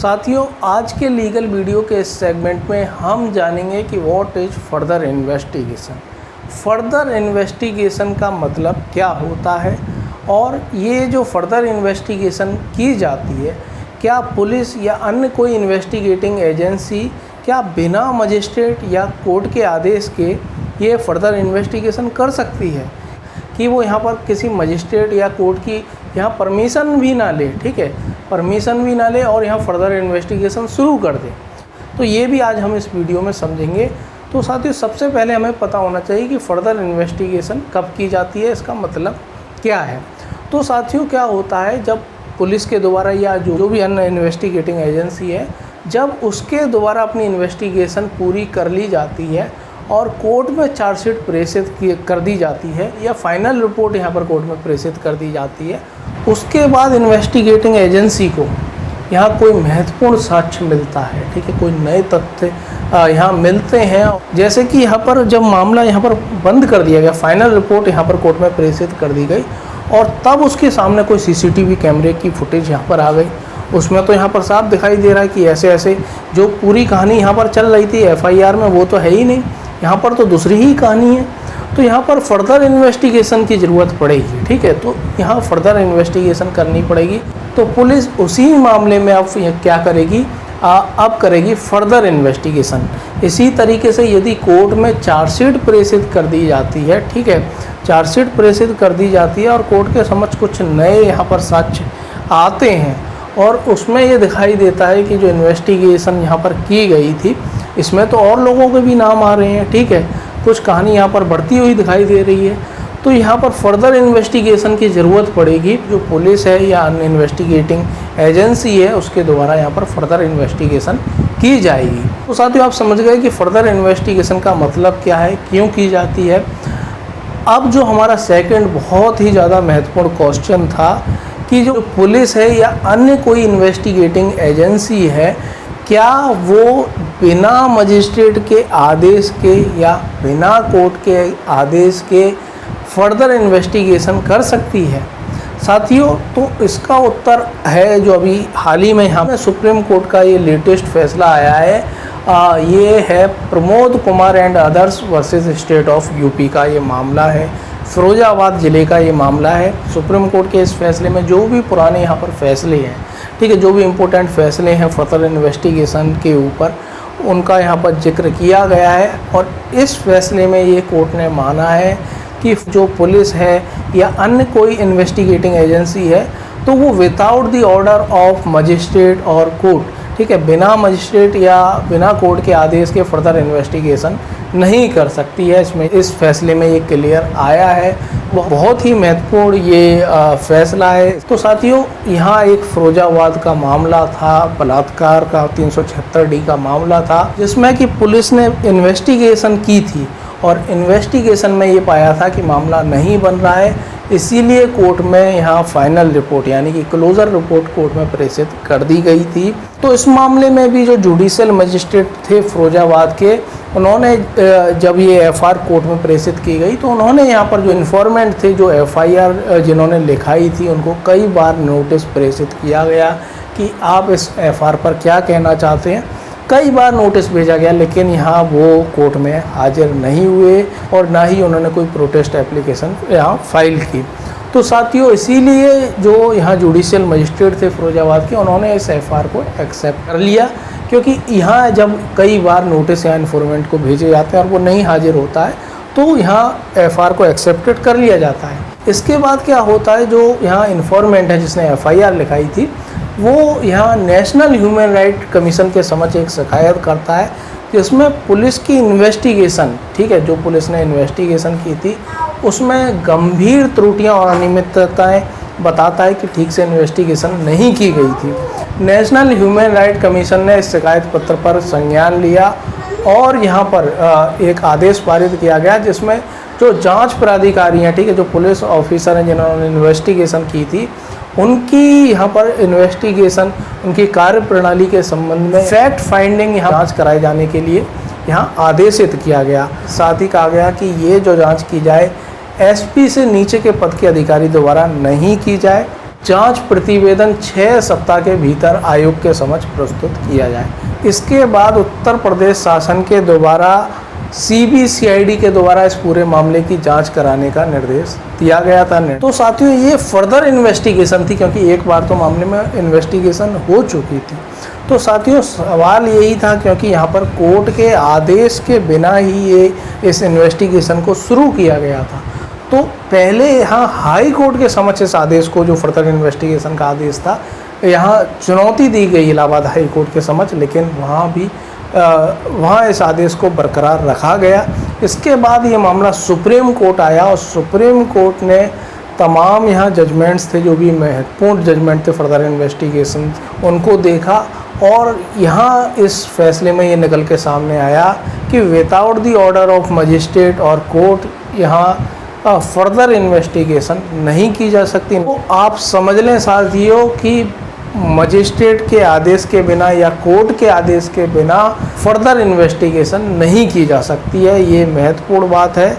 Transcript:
साथियों, आज के लीगल वीडियो के इस सेगमेंट में हम जानेंगे कि what is further investigation. Further investigation का मतलब क्या होता है और ये जो फर्दर इन्वेस्टिगेशन की जाती है, क्या पुलिस या अन्य कोई इन्वेस्टिगेटिंग एजेंसी क्या बिना मजिस्ट्रेट या कोर्ट के आदेश के ये फर्दर इन्वेस्टिगेशन कर सकती है कि वो यहाँ पर किसी मजिस्ट्रेट या कोर्ट की यहाँ परमिशन भी ना ले, ठीक है, परमिशन भी ना ले और यहाँ फर्दर इन्वेस्टिगेशन शुरू कर दे। तो ये भी आज हम इस वीडियो में समझेंगे। तो साथियों, सबसे पहले हमें पता होना चाहिए कि फ़र्दर इन्वेस्टिगेशन कब की जाती है, इसका मतलब क्या है। तो साथियों, क्या होता है, जब पुलिस के द्वारा या जो भी अन्य इन्वेस्टिगेटिंग एजेंसी है, जब उसके द्वारा अपनी इन्वेस्टिगेशन पूरी कर ली जाती है और कोर्ट में चार्जशीट प्रेषित कर दी जाती है या फाइनल रिपोर्ट यहाँ पर कोर्ट में प्रेषित कर दी जाती है, उसके बाद इन्वेस्टिगेटिंग एजेंसी को यहाँ कोई महत्वपूर्ण साक्ष्य मिलता है, ठीक है, कोई नए तथ्य यहाँ मिलते हैं। जैसे कि यहाँ पर जब मामला यहाँ पर बंद कर दिया गया, फाइनल रिपोर्ट यहाँ पर कोर्ट में प्रेषित कर दी गई और तब उसके सामने कोई सीसीटीवी कैमरे की फुटेज यहाँ पर आ गई, उसमें तो यहाँ पर साफ दिखाई दे रहा है कि ऐसे ऐसे जो पूरी कहानी यहाँ पर चल रही थी एफआईआर में वो तो है ही नहीं, यहाँ पर तो दूसरी ही कहानी है। तो यहाँ पर फर्दर इन्वेस्टिगेशन की ज़रूरत पड़ेगी, ठीक है, तो यहाँ फर्दर इन्वेस्टिगेशन करनी पड़ेगी। तो पुलिस उसी मामले में अब क्या करेगी, अब करेगी फर्दर इन्वेस्टिगेशन। इसी तरीके से यदि कोर्ट में चार्जशीट प्रेषित कर दी जाती है, ठीक है, चार्जशीट प्रेषित कर दी जाती है और कोर्ट के समक्ष कुछ नए यहाँ पर साक्ष्य आते हैं और उसमें ये दिखाई देता है कि जो इन्वेस्टिगेशन यहाँ पर की गई थी इसमें तो और लोगों के भी नाम आ रहे हैं, ठीक है, कुछ कहानी यहाँ पर बढ़ती हुई दिखाई दे रही है। तो यहाँ पर फर्दर इन्वेस्टिगेशन की ज़रूरत पड़ेगी, जो पुलिस है या अन्य इन्वेस्टिगेटिंग एजेंसी है उसके द्वारा यहाँ पर फर्दर इन्वेस्टिगेशन की जाएगी। तो साथियों, आप समझ गए कि फ़र्दर इन्वेस्टिगेशन का मतलब क्या है, क्यों की जाती है। अब जो हमारा सेकंड बहुत ही ज़्यादा महत्वपूर्ण क्वेश्चन था कि जो पुलिस है या अन्य कोई इन्वेस्टिगेटिंग एजेंसी है, क्या वो बिना मजिस्ट्रेट के आदेश के या बिना कोर्ट के आदेश के फर्दर इन्वेस्टिगेशन कर सकती है। साथियों, तो इसका उत्तर है जो अभी हाल ही में यहाँ सुप्रीम कोर्ट का ये लेटेस्ट फैसला आया है, ये है Pramod Kumar and others versus state of UP का ये मामला है, फिरोजाबाद ज़िले का ये मामला है। सुप्रीम कोर्ट के इस फैसले में जो भी पुराने यहाँ पर फैसले हैं, ठीक है, जो भी इम्पोर्टेंट फैसले हैं फर्दर इन्वेस्टिगेशन के ऊपर, उनका यहाँ पर जिक्र किया गया है और इस फैसले में ये कोर्ट ने माना है कि जो पुलिस है या अन्य कोई इन्वेस्टिगेटिंग एजेंसी है तो वो without the order of magistrate और कोर्ट, ठीक है, बिना मजिस्ट्रेट या बिना कोर्ट के आदेश के फर्दर इन्वेस्टिगेशन नहीं कर सकती है। इसमें इस फैसले में ये क्लियर आया है, बहुत ही महत्वपूर्ण ये फैसला है। तो साथियों, यहाँ एक फिरोजाबाद का मामला था, बलात्कार का 376D का मामला था, जिसमें कि पुलिस ने इन्वेस्टिगेशन की थी और इन्वेस्टिगेशन में ये पाया था कि मामला नहीं बन रहा है, इसीलिए कोर्ट में यहाँ फाइनल रिपोर्ट यानी कि क्लोजर रिपोर्ट कोर्ट में प्रेषित कर दी गई थी। तो इस मामले में भी जो जुडिशियल मजिस्ट्रेट थे फिरोजाबाद के, उन्होंने जब ये एफआईआर कोर्ट में प्रेषित की गई तो उन्होंने यहाँ पर जो इन्फॉर्मेंट थे, जो एफआईआर जिन्होंने लिखाई थी, उनको कई बार नोटिस प्रेषित किया गया कि आप इस एफआईआर पर क्या कहना चाहते हैं। कई बार नोटिस भेजा गया, लेकिन यहाँ वो कोर्ट में हाजिर नहीं हुए और ना ही उन्होंने कोई प्रोटेस्ट एप्लीकेशन यहाँ फाइल की। तो साथियों, इसीलिए जो यहाँ जुडिशियल मजिस्ट्रेट थे फिरोजाबाद के, उन्होंने इस एफआईआर को एक्सेप्ट कर लिया, क्योंकि यहाँ जब कई बार नोटिस या इन्फॉर्मेंट को भेजे जाते हैं और वो नहीं हाजिर होता है तो यहाँ एफआईआर को एक्सेप्टेड कर लिया जाता है। इसके बाद क्या होता है, जो यहाँ इन्फॉर्मेंट है जिसने एफआईआर लिखाई थी, वो यहाँ नेशनल ह्यूमन राइट कमीशन के समक्ष एक शिकायत करता है, जिसमें पुलिस की इन्वेस्टिगेशन, ठीक है, जो पुलिस ने इन्वेस्टिगेशन की थी उसमें गंभीर त्रुटियां और अनियमितताएं बताता है कि ठीक से इन्वेस्टिगेशन नहीं की गई थी। नेशनल ह्यूमन राइट कमीशन ने इस शिकायत पत्र पर संज्ञान लिया और यहाँ पर एक आदेश पारित किया गया, जिसमें जो जांच प्राधिकारी हैं, ठीक है, जो पुलिस ऑफिसर हैं जिन्होंने इन्वेस्टिगेशन की थी, उनकी यहाँ पर इन्वेस्टिगेशन, उनकी कार्य प्रणाली के संबंध में फैक्ट फाइंडिंग यहाँ जांच कराए जाने के लिए यहाँ आदेशित किया गया। साथ ही कहा गया कि ये जो जांच की जाए एसपी से नीचे के पद के अधिकारी द्वारा नहीं की जाए, जांच प्रतिवेदन 6 सप्ताह के भीतर आयोग के समक्ष प्रस्तुत किया जाए। इसके बाद उत्तर प्रदेश शासन के द्वारा CBCID के द्वारा इस पूरे मामले की जांच कराने का निर्देश दिया गया था। तो साथियों, ये फर्दर इन्वेस्टिगेशन थी, क्योंकि एक बार तो मामले में इन्वेस्टिगेशन हो चुकी थी। तो साथियों, सवाल यही था, क्योंकि यहाँ पर कोर्ट के आदेश के बिना ही ये इस इन्वेस्टिगेशन को शुरू किया गया था। तो पहले यहाँ हाई कोर्ट के समक्ष इस आदेश को, जो फर्दर इन्वेस्टिगेशन का आदेश था, यहाँ चुनौती दी गई इलाहाबाद हाई कोर्ट के समक्ष, लेकिन वहाँ इस आदेश को बरकरार रखा गया। इसके बाद ये मामला सुप्रीम कोर्ट आया और सुप्रीम कोर्ट ने तमाम यहाँ जजमेंट्स थे, जो भी महत्वपूर्ण जजमेंट थे फर्दर इन्वेस्टिगेशन, उनको देखा और यहाँ इस फैसले में ये निकल के सामने आया कि without the order of magistrate और कोर्ट यहाँ फर्दर इन्वेस्टिगेशन नहीं की जा सकती। तो आप समझ लें साथियों कि मजिस्ट्रेट के आदेश के बिना या कोर्ट के आदेश के बिना फर्दर इन्वेस्टिगेशन नहीं की जा सकती है। ये महत्वपूर्ण बात है।